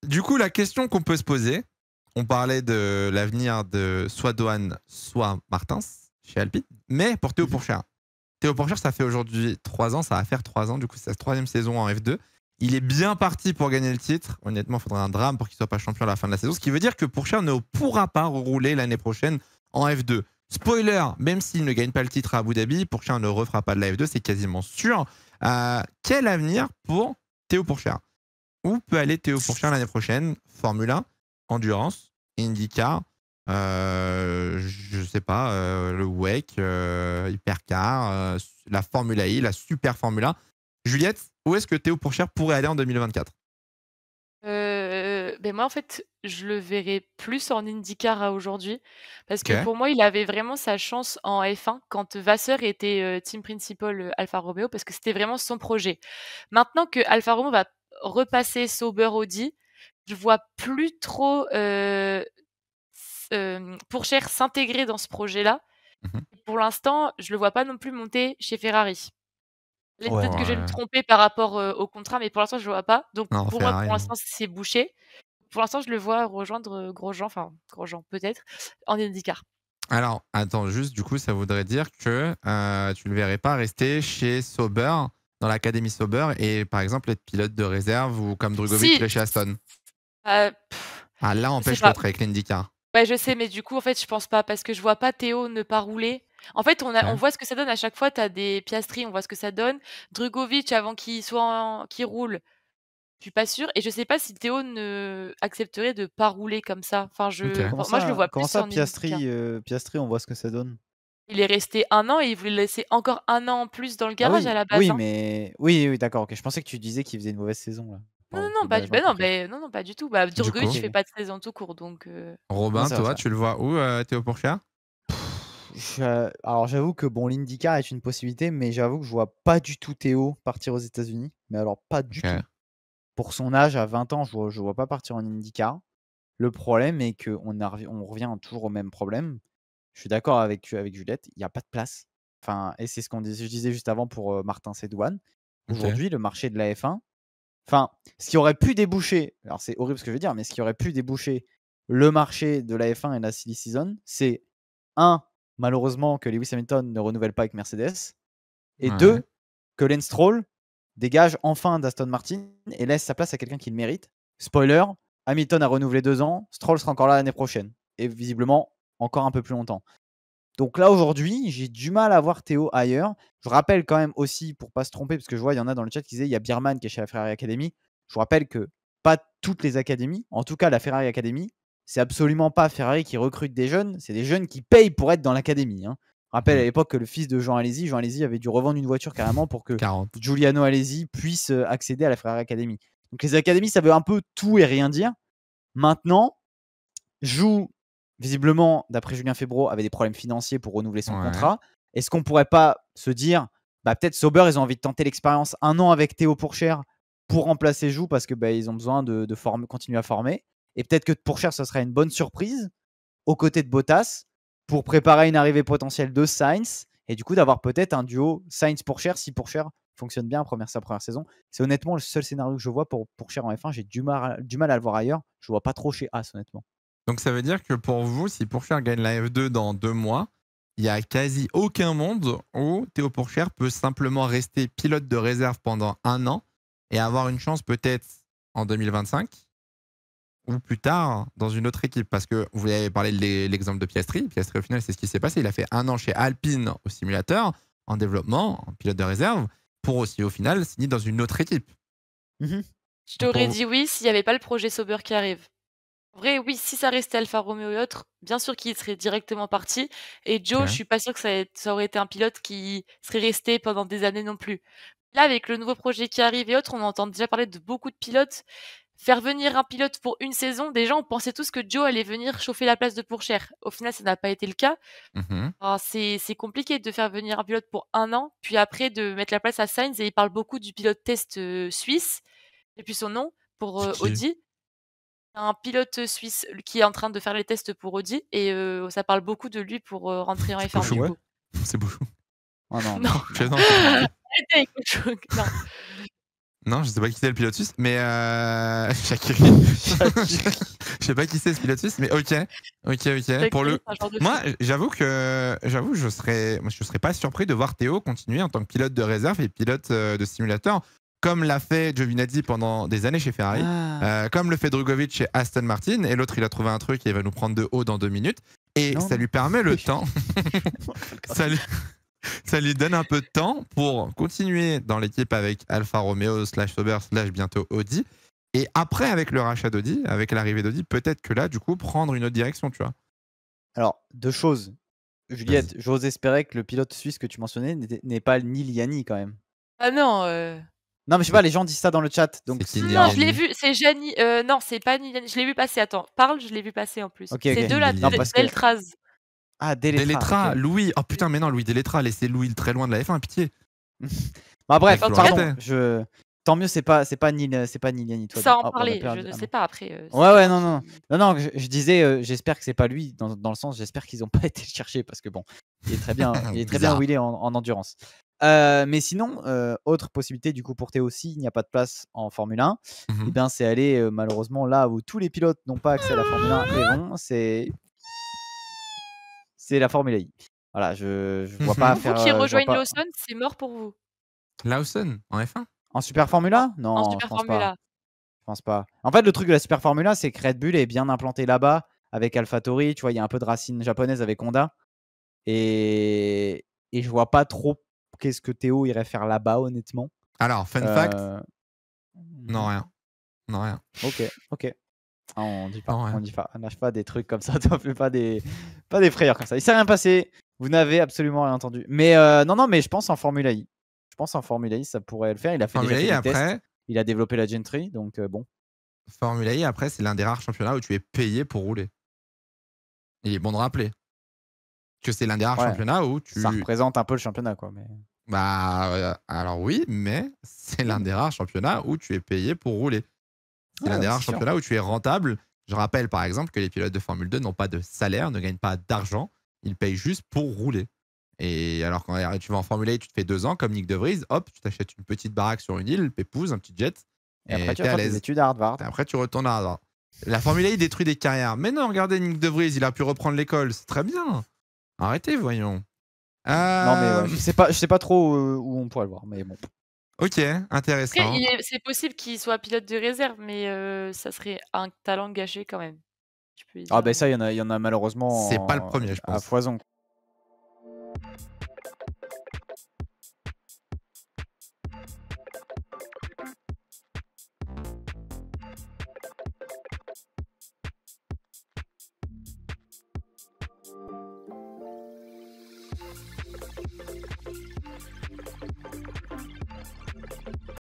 Du coup, la question qu'on peut se poser, on parlait de l'avenir de soit Dohan, soit Martins chez Alpine, mais pour Théo Pourchaire. Théo Pourchaire, ça fait aujourd'hui 3 ans, ça va faire 3 ans, du coup, c'est sa 3e saison en F2. Il est bien parti pour gagner le titre. Honnêtement, il faudrait un drame pour qu'il ne soit pas champion à la fin de la saison, ce qui veut dire que Pourchaire ne pourra pas rouler l'année prochaine en F2. Spoiler, même s'il ne gagne pas le titre à Abu Dhabi, Pourchaire ne refera pas de la F2, c'est quasiment sûr. Quel avenir pour Théo Pourchaire? Où peut aller Théo Pourchaire l'année prochaine? Formule 1, Endurance, IndyCar, je sais pas, le WEC, Hypercar, la Formule I, la Super Formule 1. Juliette, où est-ce que Théo Pourchaire pourrait aller en 2024? Moi, en fait, je le verrais plus en IndyCar à aujourd'hui, parce que Ok. pour moi, il avait vraiment sa chance en F1 quand Vasseur était team principal Alfa Romeo, parce que c'était vraiment son projet. Maintenant que Alfa Romeo va repasser Sauber Audi, je vois plus trop Pourchaire s'intégrer dans ce projet-là. Mhm. Pour l'instant, je le vois pas non plus monter chez Ferrari. Ouais. Peut-être que je vais me Ouais. tromper par rapport au contrat, mais pour l'instant, je le vois pas. Donc, Non, pour moi, Ferrari, pour non. l'instant, c'est bouché. Pour l'instant, je le vois rejoindre Grosjean peut-être, en IndyCar. Alors, attends, juste, du coup, ça voudrait dire que tu ne le verrais pas rester chez Sauber, dans l'académie Sauber, et par exemple être pilote de réserve ou comme Drugovich, il Si, est chez Aston. euh, Ah, l'un je sais empêche pas. l'autre avec l'IndyCar. Ouais, je sais, mais du coup, en fait, je pense pas parce que je vois pas Théo ne pas rouler. En fait, on Ok. voit ce que ça donne à chaque fois. Tu as des Piastri, on voit ce que ça donne. Drugovic, avant qu'il roule, je suis pas sûre. Et je sais pas si Théo ne accepterait de pas rouler comme ça. Ok. Moi, je le vois Comment plus ça, en IndyCar. Piastri, on voit ce que ça donne. Il est resté 1 an et il voulait laisser encore 1 an en plus dans le Ah garage à oui, la base, oui, hein. mais oui, d'accord, ok. Je pensais que tu disais qu'il faisait une mauvaise saison là. Non, non, Pardon, non, j'ai mal compris. non, non, pas du tout. Bah, Du Djurgovic, coup, il fait Ok. pas de saison tout court, donc Non, Robin, c'est vrai, toi, c'est vrai. tu le vois où, Théo Pourchaire? Alors j'avoue que bon, l'IndyCar est une possibilité, mais j'avoue que je vois pas du tout Théo partir aux États-Unis. Mais alors pas du Ok. tout. Pour son âge, à 20 ans, je vois pas partir en IndyCar. Le problème est on revient toujours au même problème. Je suis d'accord avec Juliette, il y a pas de place. Enfin, et c'est ce je disais juste avant pour Martin Sedouane. Ok. Aujourd'hui, le marché de la F1, enfin, ce qui aurait pu déboucher, alors c'est horrible ce que je veux dire, mais ce qui aurait pu déboucher le marché de la F1 et de la silly season, c'est un, malheureusement, que Lewis Hamilton ne renouvelle pas avec Mercedes, et Ouais. deux, que Lance Stroll dégage enfin d'Aston Martin et laisse sa place à quelqu'un qui le mérite. Spoiler, Hamilton a renouvelé 2 ans, Stroll sera encore là l'année prochaine, et visiblement encore un peu plus longtemps. Donc là, aujourd'hui, j'ai du mal à voir Théo ailleurs. Je rappelle quand même aussi, pour pas se tromper, parce que je vois, il y en a dans le chat qui disaient, il y a Birman qui est chez la Ferrari Academy. Je vous rappelle que pas toutes les académies, en tout cas la Ferrari Academy, c'est absolument pas Ferrari qui recrute des jeunes, c'est des jeunes qui payent pour être dans l'académie, hein. Je rappelle à Mhm. l'époque que le fils de Jean Alesi avait dû revendre une voiture carrément pour que 40. Giuliano Alesi puisse accéder à la Ferrari Academy. Donc les académies, ça veut un peu tout et rien dire. Maintenant, joue visiblement, d'après Julien Febvre, avait des problèmes financiers pour renouveler son Ouais. contrat. Est-ce qu'on pourrait pas se dire, bah, peut-être Sauber, ils ont envie de tenter l'expérience 1 an avec Théo Pourchaire pour remplacer Joux parce que bah, ils ont besoin de continuer à former. Et peut-être que Pourchaire, ce serait une bonne surprise aux côtés de Bottas pour préparer une arrivée potentielle de Sainz et du coup d'avoir peut-être un duo Sainz-Pourchaire si Pourchaire fonctionne bien sa première saison. C'est honnêtement le seul scénario que je vois pour Pourchaire en F1. J'ai du mal à le voir ailleurs. Je ne vois pas trop chez As, honnêtement. Donc ça veut dire que pour vous, si Pourchaire gagne la F2 dans 2 mois, il n'y a quasi aucun monde où Théo Pourchaire peut simplement rester pilote de réserve pendant 1 an et avoir une chance peut-être en 2025 ou plus tard dans une autre équipe. Parce que vous avez parlé de l'exemple de Piastri. Piastri, au final, c'est ce qui s'est passé. Il a fait 1 an chez Alpine au simulateur, en développement, en pilote de réserve, pour aussi au final signer dans une autre équipe. Mmh. je Donc t'aurais pour... dit oui s'il y avait pas le projet Sauber qui arrive. En vrai, oui, si ça restait Alfa Romeo et autres, bien sûr qu'il serait directement parti. Et Joe, je Ok. suis pas sûre que ça aurait été un pilote qui serait resté pendant des années non plus. Là, avec le nouveau projet qui arrive et autres, on entend déjà parler de beaucoup de pilotes. Faire venir un pilote pour une saison, déjà, on pensait tous que Joe allait venir chauffer la place de Pourchaire. Au final, ça n'a pas été le cas. Mhm. Alors, c'est compliqué de faire venir un pilote pour 1 an, puis après de mettre la place à Sainz. Et il parle beaucoup du pilote test suisse, et puis son nom, pour C'est qui? Audi. Un pilote suisse qui est en train de faire les tests pour Audi et ça parle beaucoup de lui pour rentrer en C'est F1 Ah du Bouchou. ouais? coup. C'est Bouchou. Oh non, Non, mais Je plaisante. arrêtez avec le choc, non. Non, je sais pas qui c'est le pilote suisse, mais Shaqiri. Je sais pas qui c'est ce pilote suisse, mais ok. Pour le, moi, j'avoue que je serais pas surpris de voir Théo continuer en tant que pilote de réserve et pilote de simulateur, comme l'a fait Giovinazzi pendant des années chez Ferrari, comme le fait Drugovich chez Aston Martin, et l'autre il a trouvé un truc et il va nous prendre de haut dans 2 minutes, et Non, ça lui permet le temps. Ça lui donne un peu de temps pour continuer dans l'équipe avec Alfa Romeo / Sauber / bientôt Audi. Et après, avec le rachat d'Audi, avec l'arrivée d'Audi, peut-être que là, du coup, prendre une autre direction, tu vois. Alors, 2 choses. Juliette, j'ose espérer que le pilote suisse que tu mentionnais n'est pas Nil Yanni quand même. Ah non. Non, mais je sais pas, les gens disent ça dans le chat. Donc C'est qui, Non, Nil je l'ai Yanni? vu. C'est Gianni. Non, c'est pas Niliani. Je l'ai vu passer. Attends, parle. Je l'ai vu passer en plus. Ok, C'est ok. de la Non, parce que- Deltraz. Ah, Delettra, Delettra. ok. Louis. Oh putain, mais non, Louis Delettra, laissez Louis très loin de la F1, pitié. Bah bref, Faut pardon. l'arrêter. Tant mieux, c'est pas Nil Yanni. toi. Ça en Hop, on a parler. perdu. Je ne Ah sais non. pas après. c'est Ouais, moi non. qui- Non, je disais, j'espère que c'est pas lui, dans le sens, j'espère qu'ils ont pas été le chercher, parce que bon, il est très bien, Bizarre. où il est en endurance. Mais sinon, autre possibilité du coup pour Théo aussi, il n'y a pas de place en Formule 1, Mhm. et bien c'est aller malheureusement là où tous les pilotes n'ont pas accès à la Formule 1 et vont, c'est la Formule I. Voilà, je vois pas Vous faire. qui je vois rejoignez pas... Lawson, c'est mort pour vous. Lawson, en F1. En Super Formula? En Non, je Super pense Formula. pas. Je pense pas. En fait, le truc de la Super Formula, c'est que Red Bull est bien implanté là-bas avec AlphaTauri. Tu vois, il y a un peu de racine japonaise avec Honda. Et je vois pas trop qu'est-ce que Théo irait faire là-bas, honnêtement. Alors, fun fact. Euh, Non, rien. Non, rien. Ok. Ah, on dit pas. Non, rien. On dit pas. On lâche pas des trucs comme ça. Toi, fais pas des frayeurs comme ça. Il s'est rien passé. Vous n'avez absolument rien entendu. Mais non, mais je pense en Formula I. Je pense en Formula I, ça pourrait le faire. Il a fait Formula déjà I, fait des tests. après, Il a développé la Gentry, donc bon. Formula I, après, c'est l'un des rares championnats où tu es payé pour rouler. Il est bon de rappeler que c'est l'un des rares Ouais. championnats où tu... Ça représente un peu le championnat, quoi. Mais... Bah, alors oui, mais c'est l'un des rares championnats où tu es payé pour rouler. C'est l'un des rares c'est sûr. championnats où tu es rentable. Je rappelle par exemple que les pilotes de Formule 2 n'ont pas de salaire, ne gagnent pas d'argent. Ils payent juste pour rouler. Et alors quand tu vas en Formule 1, tu te fais 2 ans, comme Nick De Vries, hop, tu t'achètes une petite baraque sur une île, pépouze, un petit jet. Et après, tu t'es vas à faire tes l'aise. études à Harvard. Et après, tu retournes à Harvard. La Formule 1 détruit des carrières. Mais non, regardez Nick De Vries, il a pu reprendre l'école. C'est très bien. Arrêtez, voyons. Non, mais ouais, je sais pas trop où on pourrait le voir, mais bon. Ok, intéressant. Après, c'est possible qu'il soit pilote de réserve, mais ça serait un talent gâché quand même. Tu peux y Ah, dire, ben ça, il y en a malheureusement C'est pas le premier, je à pense. foison.